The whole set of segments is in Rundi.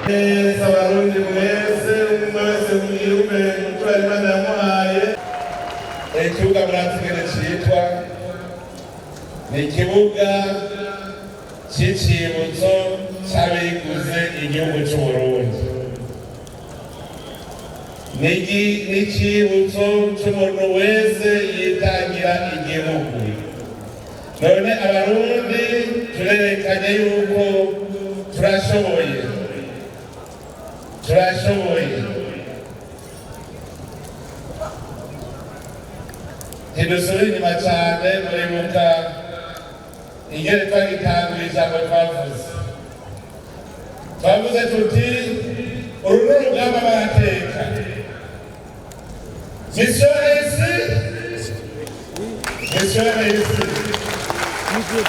Abarundi mwese mwese mwiyume mutwara Imana yamuhaye. Ikibuga muratugene cyitwa ni ikibuga cy'icibutso cy'abiguze igihugu cy'u Burundi. Ni icibutso cy'umuntu wese yitangira igihugu. None Abarundi turerekanye yuko turashoboye. Ntidusubire inyuma cyane muribuka ingene twagitangura ijambo twavuze tuti uru ni urugamba barateka mission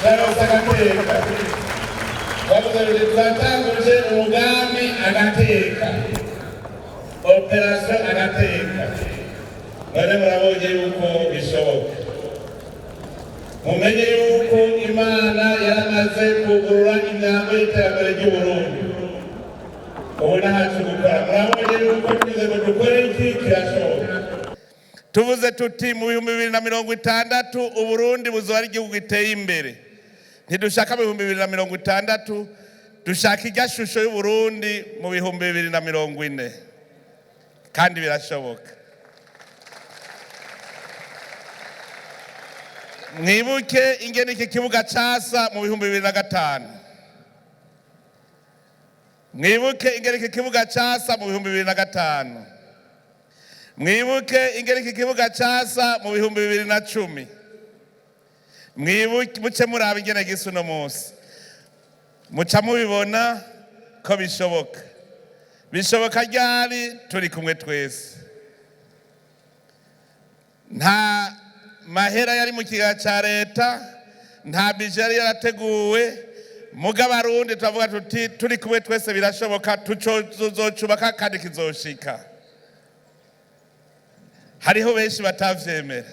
twaronse agateka twavuze tuti twatanguje umugambi agateka operation agateka. None murabonye yuko bishoboka. Mumenye yuko Imana yaramaze kugurura imyango y'iterambere ry'u Burundi. Ubu ntacu gukora. Murabonye yuko tugize ngo dukore iki kirashoboka. Tuvuze tuti mu 2060 u Burundi buzoba ari igihugu giteye imbere. Ntidushaka mu 2060 dushaka igashusho y'u Burundi mu 2040. Kandi birashoboka. Mwibuke ingene iki kibuga casa mu 2005. Mwibuke ingene iki kibuga casa mu 2005. Mwibuke ingene iki kibuga casa mu 2010. Mwibuke muce muraba ingene gisa uno munsi. Muca mubibona ko bishoboka. Bishoboka ryari turi kumwe twese. Nta mahera yari mu kigega ca leta, nta budget yari yarateguwe, muga Abarundi turavuga tuti turi kumwe twese birashoboka tuzocubaka kandi kizoshika. Hariho benshi batavyemera.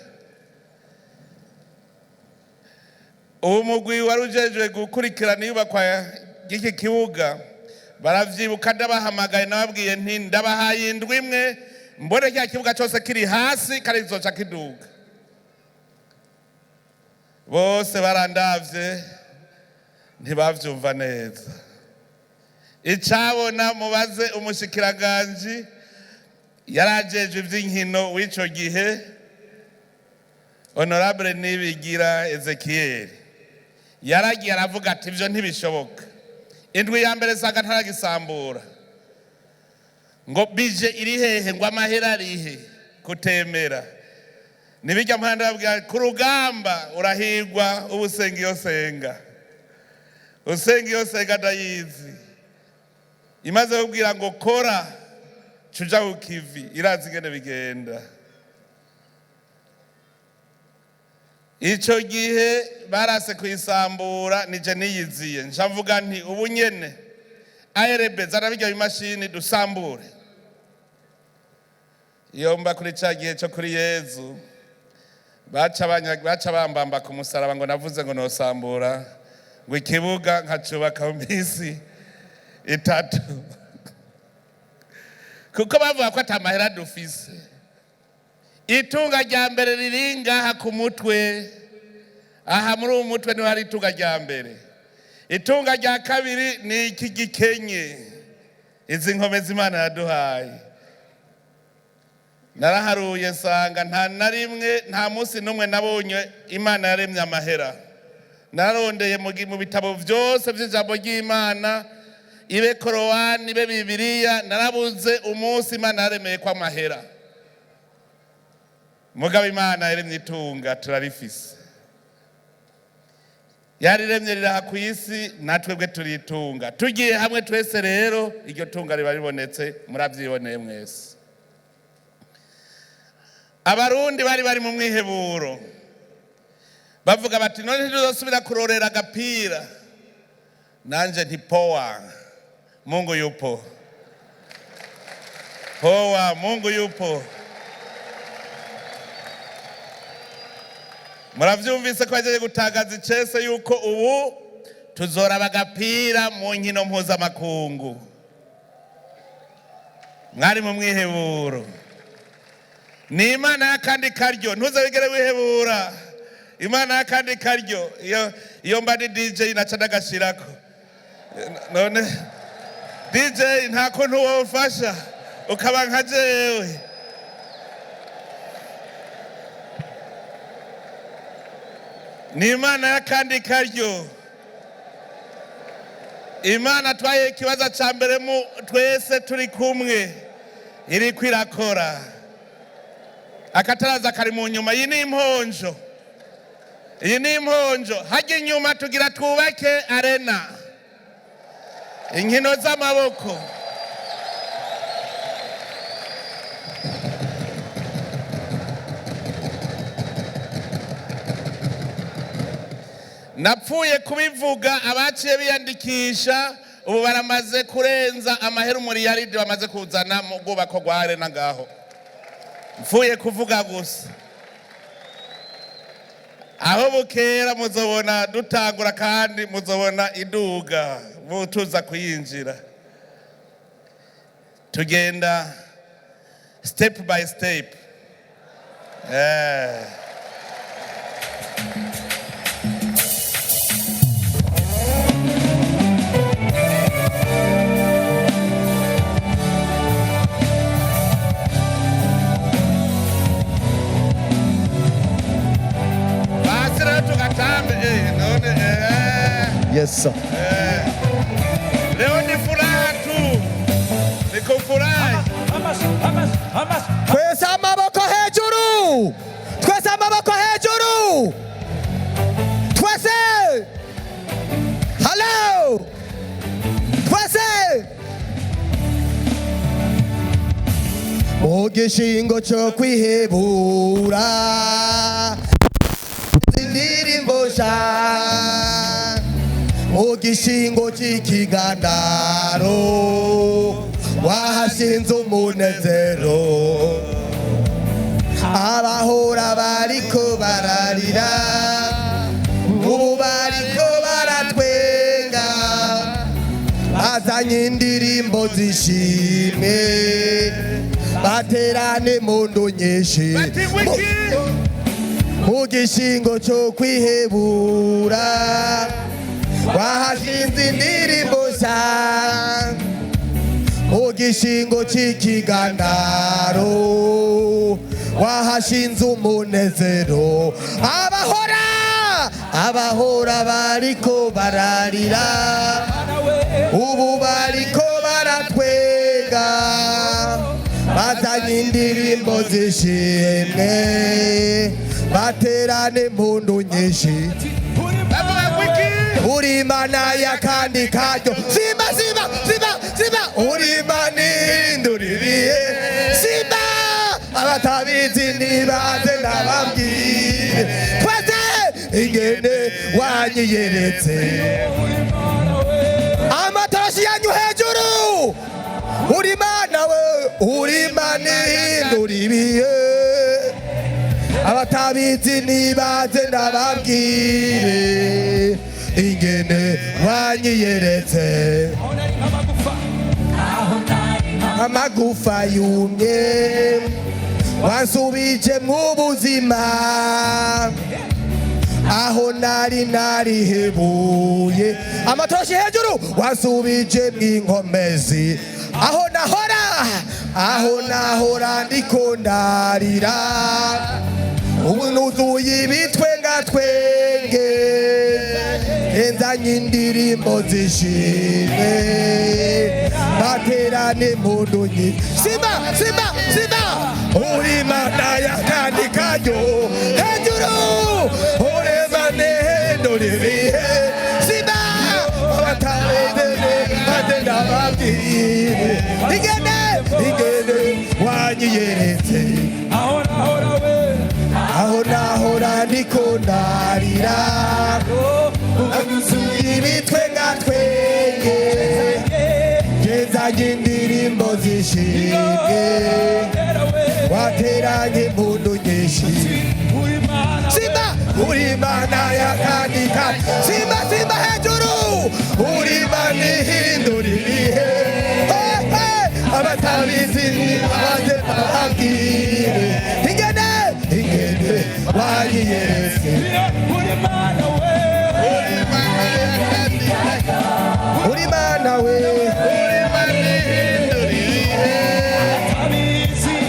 Ubu mugwi warujejwe gukurikirana iyubakwa y'iki kibuga baravyibuka ndabahamagaye nababwiye nti ndabahaye indwi imwe mbone cya kibuga cyose kiri hasi kandi kizoca kiduga. Bose barandavye ntibavyumva neza. Icabona mubaze umushikiranganje yarajeje ivy'inkino w'ico gihe Honorable Nibigira Ezekiel yaragiye aravuga ati ivyo ntibishoboka. Indwi ya mbere sanga ntaragisambura ngo bije iri hehe ngo amahera arihe kutemera. Nibijya mpanda babwira ku rugamba urahigwa ubusenga iyo senga. Usenga iyo senga ndayizi. Imaze kubwira ngo kora cuja ukivi irazi ngene bigenda. Ico gihe barase kwisambura nije niyiziye nshavuga nti ubu nyene ARB zarabijya imashini dusambure. Yomba kuri ca gihe cyo kuri Yezu baca bambamba ku musaraba ngo navuze ngo nosambura ngo ikibuga nkacubaka mu minsi 3 kuko bavuga ko atamahera dufise. Itunga rya mbere riringa ku mutwe, aha muri uwo mutwe niho hari itunga rya mbere. Itunga rya kabiri ni iki gikenye, izi nkomezi Imana yaduhaye. Naraharuye nsanga nta na rimwe nta munsi n'umwe nabonye Imana yaremye amahera. Nararondeye mu bitabo byose by'ijambo ry'Imana, ibe Korowani ibe Bibiliya, narabuze umunsi Imana yaremeye kwa amahera. Mugabo Imana yaremye itunga turarifise. Yariremye riraha ku isi natwebwe turitunga. Tugiye hamwe twese rero iryo tunga riba ribonetse muravyiboneye mwese. Abarundi bari mu mwiheburo. Bavuga bati none ntiduzosubira kurorera agapira. Nanje nti poa. Mungu yupo. Poa, Mungu yupo. Muravyumvise ko agiye gutagaza icese yuko ubu tuzora bagapira mu nkino mpuzamakungu. mwari mu mwiheburo. Ni Imana y'akandi karyo, ntuzabigere wihebura. Imana y'akandi karyo, iyo mbadi DJ inaca ndagashirako. None DJ nta kuntu wofasha ukaba nka jewe. Ni Imana y'akandi karyo. Imana twaye ikibazo ca mbere mu twese turi kumwe iriko irakora. Akataraza kari mu nyuma. Iyi ni imponjo. Iyi ni imponjo. Hajya inyuma tugira twubake arena. Inkino z'amaboko. Napfuye kubivuga abaciye biyandikisha ubu baramaze kurenza amahera umuriyaridi bamaze kuzana mu bwubako rwa arena ngaho. Mfuye kuvuga gusa. Aho bukera muzobona dutangura kandi muzobona iduga mutuza kuyinjira. Tugenda step by step. Yes, sir. Leo ni furaha tu. Niko furahi. Twese amaboko hejuru. Twese amaboko hejuru. Twese. Hello. Twese. Mugishingo cyo kwihebura. Indirimbo sha. Mugishingo cy'ikigandaro wahashinze umunezero abahora bariko bararira ubu bariko baratwenga bazanye indirimbo zishimwe baterane mundu nyinshi mugishingo cyo kwihebura wahashinze indirimbo sha mugishingo cy'ikigandaro wahashinze umunezero abahora bariko bararira ubu bariko baratwenga bazanye indirimbo zishimwe baterane mundu nyinshi uri Imana y'akandi karyo simba uri Imana induririye simba abatabizi nibaze nababwire twese ingene wanyiyeretse amatarashi yanyu hejuru uri Imana induririye abatabizi nibaze nababwire ingene wanyiyeretse amagufa yumye wansubije mu buzima aho nari hebuye amatoroshi hejuru wansubije mw'inkomezi aho nahora ndiko ndarira ubu nuzuye ibitwenga twenge enzanye indirimbo zishimwe baterane mundu nyinshi simba uri Imana y'akandi karyo hejuru uri Imana induririye simba abatabezene bagenda babwire ingene wanyiyeretse aho nahora ndiko ndarira uzuye ibitwenga twenge ngezanye indirimbo zishimwe wateranye mundu nyinshi simba uri Imana y'akandi karyo simba hejuru uri Imana ihinduririye abatabizi Mana we uri Imana ihindura ibihe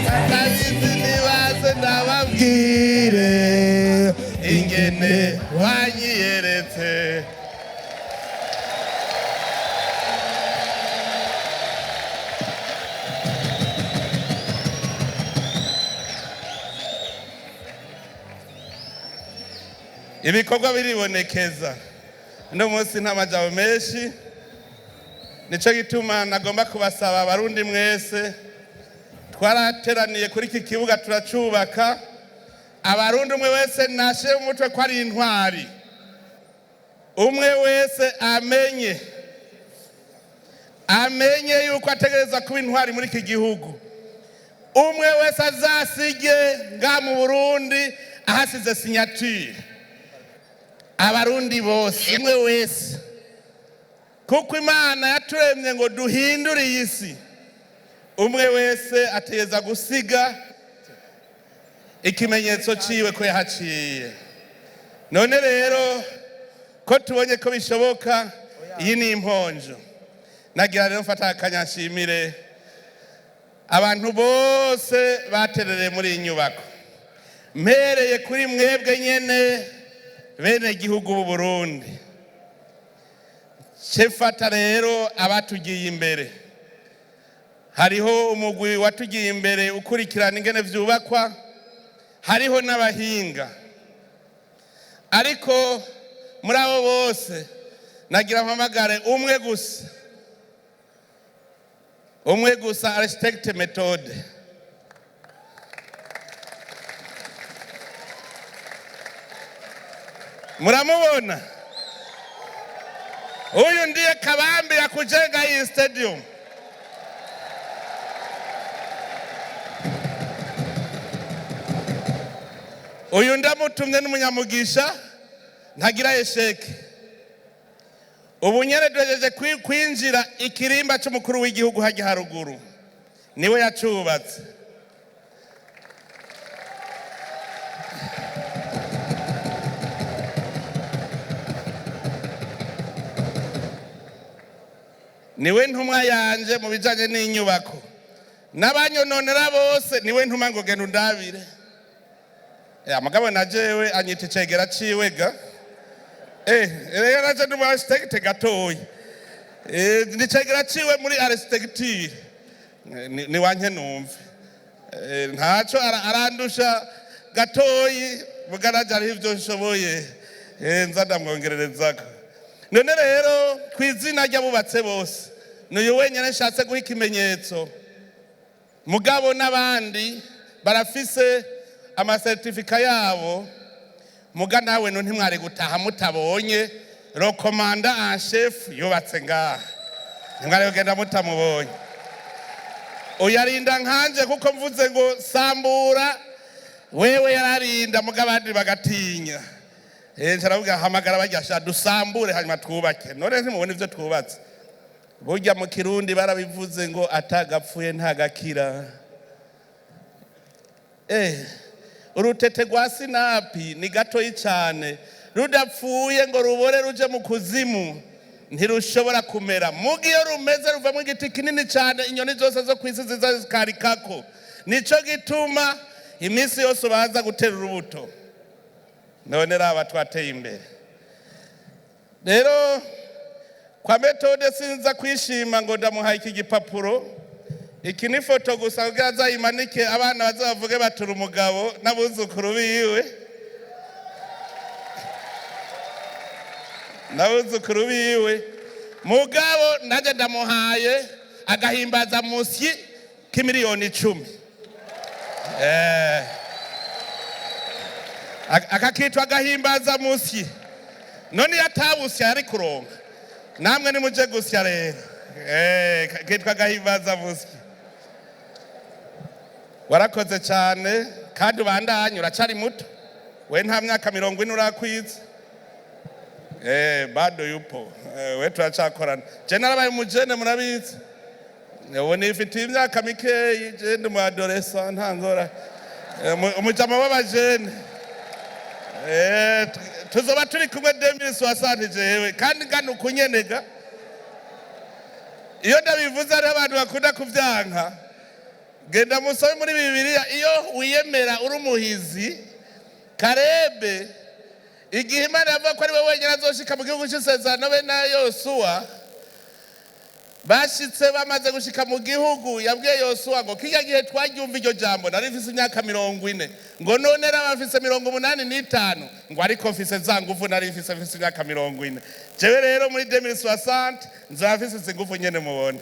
atabizi nibaze ndababwire ingene wanyiyeretse. Ibikorwa biribonekeza no munsi nta majambo menshi, nico gituma nagomba kubasaba abarundi mwese twarateraniye kuri iki kibuga turacubaka. Abarundi umwe wese nashe umutwe ko ari intwari, umwe wese amenye yuko ategereza kuba intwari muri iki gihugu. Umwe wese azasige nga mu Burundi ahasize signature. Abarundi bose umwe wese, kuko Imana yaturemye ngo duhindure iyi si. Umwe wese ategeza gusiga ikimenyetso ciwe ko yahaciye. None rero ko tubonye ko bishoboka, iyi ni imponjo. Nagira rero mfata akanyashimire abantu bose baterereye muri iyi nyubako, mpereye kuri mwebwe nyene bene gihugu b'u Burundi. Chefata rero abatugiye imbere, hariho umugwi watugiye imbere ukurikirana ingene vyubakwa, hariho n'abahinga. Ariko muri abo bose nagira mpamagare umwe gusa architect methode. Muramubona? Huyu ndiye kabambi ya kujenga hii stadium. Uyu ndamutumye n'umunyamugisha ntagira esheke. Ubu nyene duhejeje kwinjira ikirimba c'umukuru w'igihugu hajya haruguru, niwe yacubatse. Niwe ntumwa yanje mu bijanye n'inyubako, n'abanyononera bose niwe ntuma ngo genda undabire. Mugabo na jewe anyita icegera ciwe ga. Rero naje ndi mu architect gatoyi. Ndi icegera ciwe muri architecture. Ni wanke numve. Ntaco arandusha gatoyi, mugaraje ari ivyo nshoboye. Nza ndamwongererezako. None rero kwizina ry'abubatse bose, n'uyu wenyene nshatse guha ikimenyetso. Mugabo n'abandi barafise amasertifika yabo, muga nawe no ntimwari gutaha mutabonye le commandant en chef yubatse ngaha, ntimwari kugenda mutamubonye. Uyarinda nkanje kuko mvuze ngo sambura, wewe yararinda muga abandi bagatinya. Nsharavuga hamagara baryasha dusambure hanyuma twubake. None ntimubone ivyo twubatse. Burya mu Kirundi barabivuze ngo atagapfuye ntagakira. Urutete rwa sinapi ni gatoyi cyane, rudapfuye ngo rubore ruje mu kuzimu ntirushobora kumera. Mugiyo rumeze ruvamo igiti kinini cyane, inyoni zose zo kwisi ziza zikarikako. Nico gituma iminsi yose baza gutera urubuto. None raba twateye imbere. Rero kwa Methode sinza kwishima ngo ndamuhaye iki gipapuro. Iki ni foto gusa kugira azayimanike abana bazavuge batura umugabo n'abuzukuru biwe. N'abuzukuru biwe. Mugabo naje ndamuhaye agahimbaza musyi k'imiliyoni 10. Akakitwa agahimbaza musyi. None yatabusya yari kuronka. Namwe nimuje gusya rero. Kitwa agahimbaza musyi. Warakoze cyane kandi ubandanye uracari muto. We nta myaka 40 urakwiza. Bado yupo. We turacakorana. Je narabaye umujene murabizi. Ubu nifite imyaka mikeyi, je ndi mu adolescent ntangora. Umujama w'abajene. Tuzoba turi kumwe 2060 jewe kandi ngano kunyenega. iyo ndabivuze ari abantu bakunda kuvyanka genda musobe muri Bibiliya iyo wiyemera uri umuhizi Karebe igihe Imana yavuga ko ari we wenyine azoshika mu gihugu cy'isezerano be na Yosuwa bashitse bamaze gushika mu gihugu yabwiye Yosuwa ngo kijya gihe twagyumva iryo jambo nari mfise imyaka 40 ngo none rabafise 85 ngo ariko mfise za nguvu nari mfise imyaka 40 jewe rero muri 2060 nzafise izinguvu nyene mubona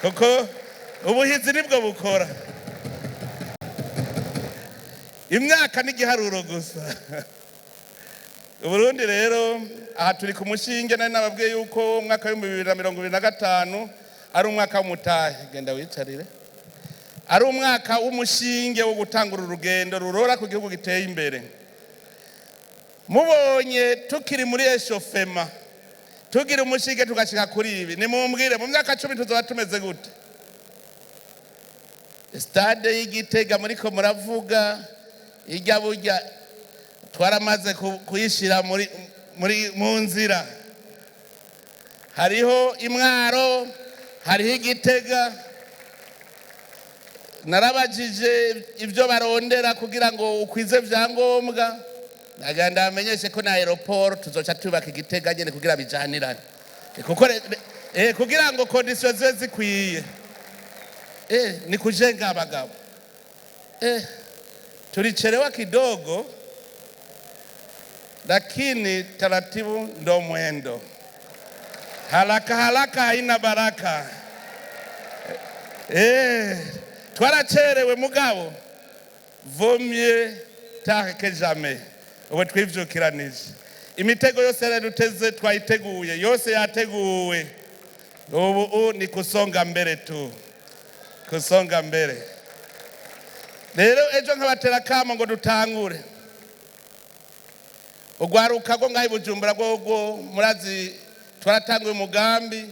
kuko ubuhizi nibwo bukora imyaka n'igiharuro gusa Burundi rero aha turi ku mushinge nari nababwiye yuko umwaka wa 2025 ari umwaka w'umutahe genda wicarire ari umwaka w'umushinge wo gutangura urugendo rurora ku gihugu giteye imbere mubonye tukiri muri eshofema tugira umushinge tugashika kuri ibi nimumbwire mu myaka 10 tuzoba tumeze gute Stade y'Igitega muriko muravuga ijya burya twaramaze kuyishira mu nzira hariho Imwaro hariho Igitega narabajije ibyo barondera kugira ngo ukwize vyangombwa naganda amenyeshe ko na aeroport tuzoca tubaka Igitega nyene kugira bijanirane kugira ngo conditions zibe zikwiye ni kujenga abagabo tulichelewa kidogo lakini taratibu ndo mwendo haraka haraka haina baraka twaracerewe mugabo vaut mieux tard que jamais ubu twivyukiranije imitego yose yaruduteze twayiteguye yose yateguwe ubu ni kusonga mbere tu kusonga mbere rero ejo nkabatera kama ngo dutangure ugwaruka go ngahi Bujumbura gwo murazi twaratanguye umugambi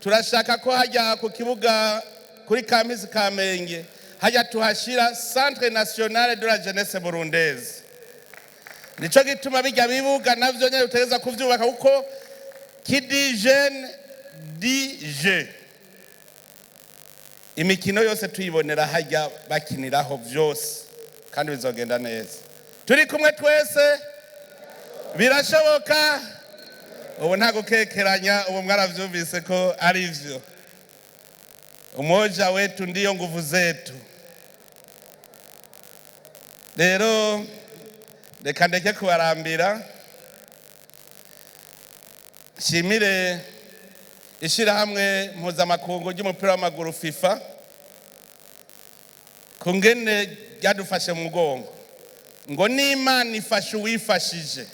turashaka ko hajya ku kibuga kuri Kamisi Kamenge hajya tuhashira Centre National de la Jeunesse Burundaise nico gituma bijya bibuga navyo nyene utereza kuvyubaka kuko kidi jeune DJ imikino yose tuyibonera hajya bakiniraho byose kandi bizogenda neza turi kumwe twese birashoboka ubu nta gukekeranya ubu mwaravyumvise ko ari ivyo umoja wetu ndiyo nguvu zetu rero reka ndeke kubarambira shimire ishirahamwe mpuzamakungu ry'umupira w'amaguru FIFA kungene ryadufashe mu mugongo ngo n'Imana ifashe uwifashije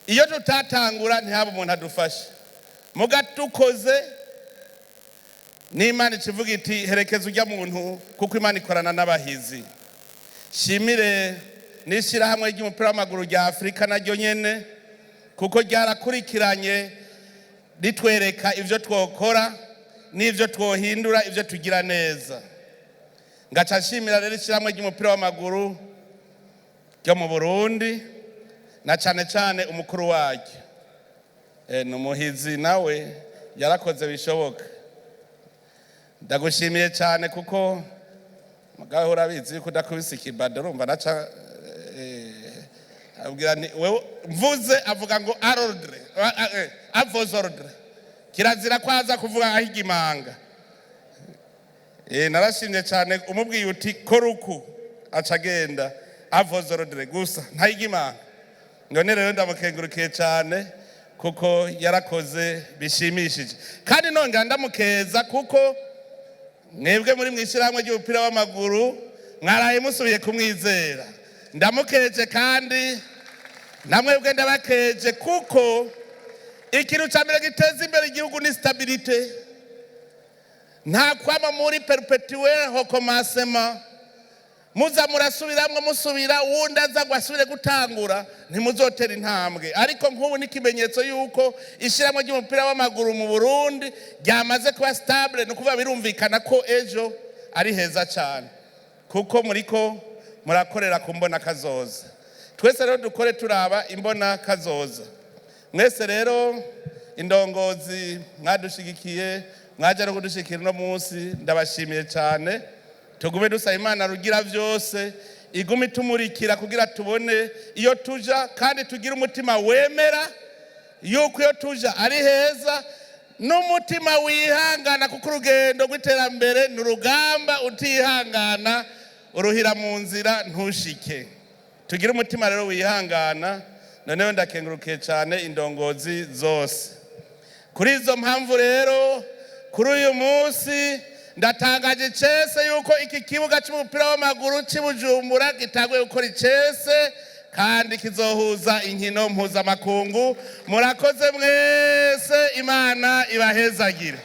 iyo tutatangura ntihaba umuntu adufashe mugatukoze n'Imana ikivuga iti herekeza ujya muntu kuko Imana ikorana n'abahizi shimire n'ishirahamwe ry'umupira w'amaguru rya Afrika naryo nyene kuko ryarakurikiranye ditwereka ivyo twokora n'ivyo twohindura ivyo tugira neza ngaca nshimira rero ishyirahamwe ry'umupira w'amaguru ryo mu Burundi na cane cane umukuru waryo n'umuhizi nawe yarakoze bishoboka ndagushimiye cyane kuko mugaho urabizi ko udakubise ikibado urumva naca abwira ni wewe mvuze avuga ngo arordre avozordre kirazira kwaza kuvuga ahigimanga narashimye cyane umubwiye uti koruku acagenda avozordre gusa ntayigimanga none rero ndamukengurukiye cyane kuko yarakoze bishimishije kandi nongera ndamukeza kuko mwebwe muri mwishirahamwe ry'umupira w'amaguru mwaraye musubiye kumwizera ndamukeje kandi namwebwe ndabakeje kuko ikintu cyambere giteza imbere igihugu ni stabilité nta kwama muri perpetuel recommencement muza murasubiramwe musubira wundi aza gwasubire gutangura ntimuzotera intambwe ariko nk'ubu ni kimenyetso yuko ishyirahamwe ry'umupira w'amaguru mu Burundi ryamaze kuba stable no kuva birumvikana ko ejo ari heza cyane kuko muriko murakorera ku mbona kazoza twese rero dukore turaba imbona kazoza mwese rero indongozi mwadushigikiye mwaje no kudushikira no munsi ndabashimiye cyane. Tugume dusaba Imana rugira byose igume tumurikira kugira tubone iyo tuja kandi tugira umutima wemera yuko iyo tuja ari heza n'umutima wihangana kuko urugendo rw'iterambere n'urugamba utihangana uruhira mu nzira ntushike. Tugira umutima rero wihangana. Noneho ndakengurukiye cyane indongozi zose. Kuri izo mpamvu rero kuri uyu munsi ndatangaje cese yuko iki kibuga cy'umupira w'amaguru cy'Ibujumbura gitangwe gukora icese kandi kizohuza inkino mpuzamakungu. Murakoze mwese, Imana ibahezagire.